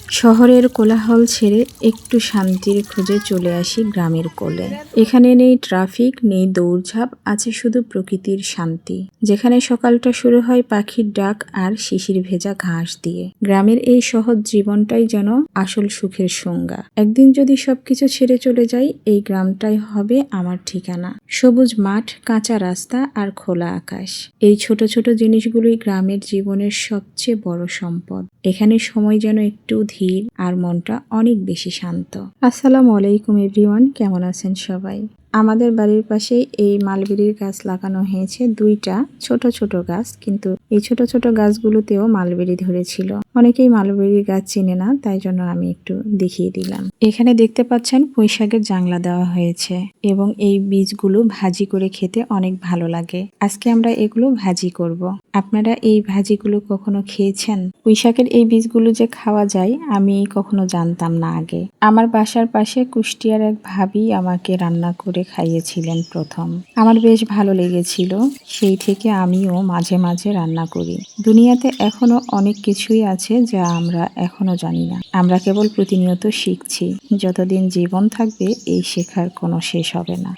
শহরের কোলাহল ছেড়ে একটু শান্তির খোঁজে চলে আসি গ্রামের কোলে। এখানে নেই ট্রাফিক, নেই দৌড়ঝাঁপ, আছে শুধু প্রকৃতির শান্তি, যেখানে সকালটা শুরু হয় পাখির ডাক আর শিশির ভেজা ঘাস দিয়ে। গ্রামের এই সহজ জীবনটাই যেন আসল সুখের সংজ্ঞা। একদিন যদি সবকিছু ছেড়ে চলে যাই, এই গ্রামটাই হবে আমার ঠিকানা। সবুজ মাঠ, কাঁচা রাস্তা আর খোলা আকাশ, এই ছোট ছোট জিনিসগুলোই গ্রামের জীবনের সবচেয়ে বড় সম্পদ। এখানে সময় যেন একটু ধীর আর মনটা অনেক বেশি শান্ত। আসসালামু আলাইকুম এভরিওয়ান, কেমন আছেন সবাই? আমাদের বাড়ির পাশে এই মালবেরির গাছ লাগানো হয়েছে, দুইটা ছোট ছোট গাছ, কিন্তু এই ছোট ছোট গাছগুলোতেও মালবেরি ধরেছিল। অনেকেই মালবেরির গাছ চিনে না, তাই জন্য আমি একটু দেখিয়ে দিলাম। এখানে দেখতে পাচ্ছেন পুঁইশাকের জাংলা দেওয়া হয়েছে এবং এই বীজগুলো ভাজি করে খেতে অনেক ভালো লাগে। আজকে আমরা এগুলো ভাজি করব। আপনারা এই ভাজিগুলো কখনো খেয়েছেন? পুঁইশাকের এই বীজগুলো যে খাওয়া যায় আমি কখনো জানতাম না আগে। আমার বাসার পাশে কুষ্টিয়ার এক ভাবি আমাকে রান্না করে খাইয়েছিলেন প্রথম। আমার বেশ ভালো লেগেছিল, সেই থেকে আমিও মাঝে মাঝে রান্না করি। দুনিয়াতে এখনো অনেক কিছুই আছে যা আমরা এখনো জানি না। আমরা কেবল প্রতিনিয়ত শিখছি। যতদিন জীবন থাকবে এই শেখার কোনো শেষ হবে না।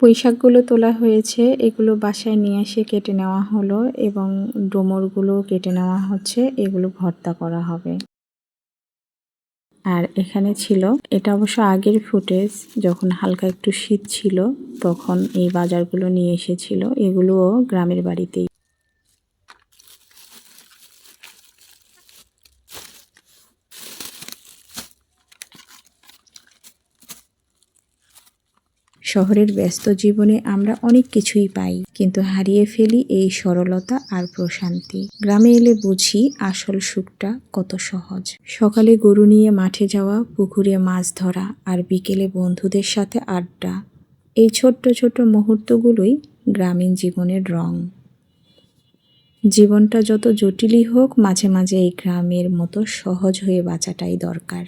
পুঁইশাকগুলো তোলা হয়েছে, এগুলো বাসায় নিয়ে এসে কেটে নেওয়া হলো এবং ডোমরগুলো কেটে নেওয়া হচ্ছে, এগুলো ভর্তা করা হবে। আর এখানে ছিল, এটা অবশ্য আগের ফুটেজ, যখন হালকা একটু শীত ছিল তখন এই বাজারগুলো নিয়ে এসেছিল। এগুলোও গ্রামের বাড়িতেই। শহরের ব্যস্ত জীবনে আমরা অনেক কিছুই পাই, কিন্তু হারিয়ে ফেলি এই সরলতা আর প্রশান্তি। গ্রামে এলে বুঝি আসল সুখটা কত সহজ। সকালে গরু নিয়ে মাঠে যাওয়া, পুকুরে মাছ ধরা আর বিকেলে বন্ধুদের সাথে আড্ডা, এই ছোট্ট ছোট্ট মুহূর্তগুলোই গ্রামীণ জীবনের রং। জীবনটা যত জটিলই হোক, মাঝে মাঝে এই গ্রামের মতো সহজ হয়ে বাঁচাটাই দরকার।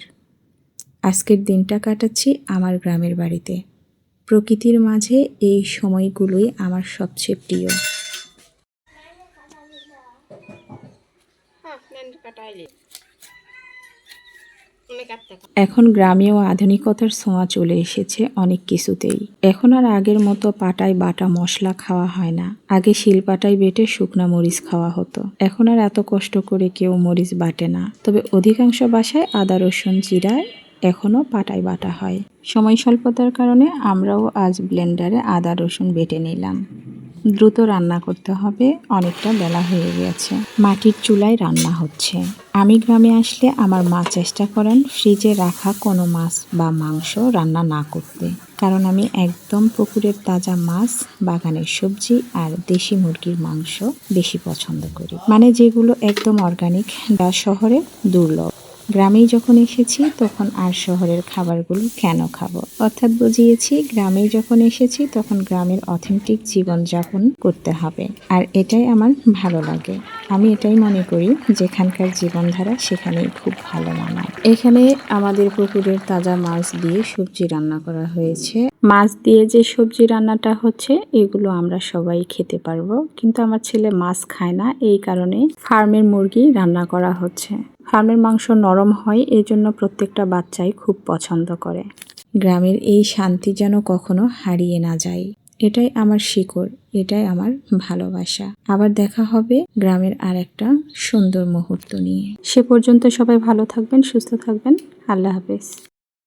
আজকের দিনটা কাটাচ্ছি আমার গ্রামের বাড়িতে। প্রকৃতির মাঝে এই সময়গুলোই আমার সবচেয়ে প্রিয়। এখন গ্রামেও আধুনিকতার ছোঁয়া চলে এসেছে অনেক কিছুতেই। এখন আর আগের মতো পাটায় বাটা মশলা খাওয়া হয় না। আগে শিলপাটায় বেটে শুকনা মরিচ খাওয়া হতো। এখন আর এত কষ্ট করে কেউ মরিচ বাটে না, তবে অধিকাংশ বাসায় আদা রসুন জিরায় এখনো পাটায় বাটা হয়। সময় স্বল্পতার কারণে আমরাও আজ ব্লেন্ডারে আদা রসুন বেটে নিলাম। দ্রুত রান্না করতে হবে, অনেকটা বেলা হয়ে গেছে। মাটির চুলায় রান্না হচ্ছে। আমি গ্রামে আসলে আমার মা চেষ্টা করেন ফ্রিজে রাখা কোনো মাছ বা মাংস রান্না না করতে, কারণ আমি একদম পুকুরের তাজা মাছ, বাগানের সবজি আর দেশি মুরগির মাংস বেশি পছন্দ করি, মানে যেগুলো একদম অর্গানিক, যা শহরে দুর্লভ। গ্রামেই যখন এসেছি তখন আর শহরের খাবারগুলো কেন খাবো, অর্থাৎ বুঝিয়েছি গ্রামেই যখন এসেছি তখন গ্রামের অথেন্টিক জীবনযাপন করতে হবে, আর এটাই আমার ভালো লাগে। আমি এটাই মনে করি, যেখানকার জীবনধারা সেখানেই খুব ভালো মানায়। এখানে আমাদের পুকুরের তাজা মাছ দিয়ে সবজি রান্না করা হয়েছে। মাছ দিয়ে যে সবজি রান্নাটা হচ্ছে, এগুলো আমরা সবাই খেতে পারবো, কিন্তু আমার ছেলে মাছ খায় না, এই কারণে ফার্মের মুরগি রান্না করা হচ্ছে। ফার্মের মাংস নরম হয়, এই জন্য প্রত্যেকটা বাচ্চাই খুব পছন্দ করে। গ্রামের এই শান্তি যেন কখনো হারিয়ে না যায়, এটাই আমার শিকড়, এটাই আমার ভালোবাসা। আবার দেখা হবে গ্রামের আর একটা সুন্দর মুহূর্ত নিয়ে। সে পর্যন্ত সবাই ভালো থাকবেন, সুস্থ থাকবেন। আল্লাহ হাফেজ।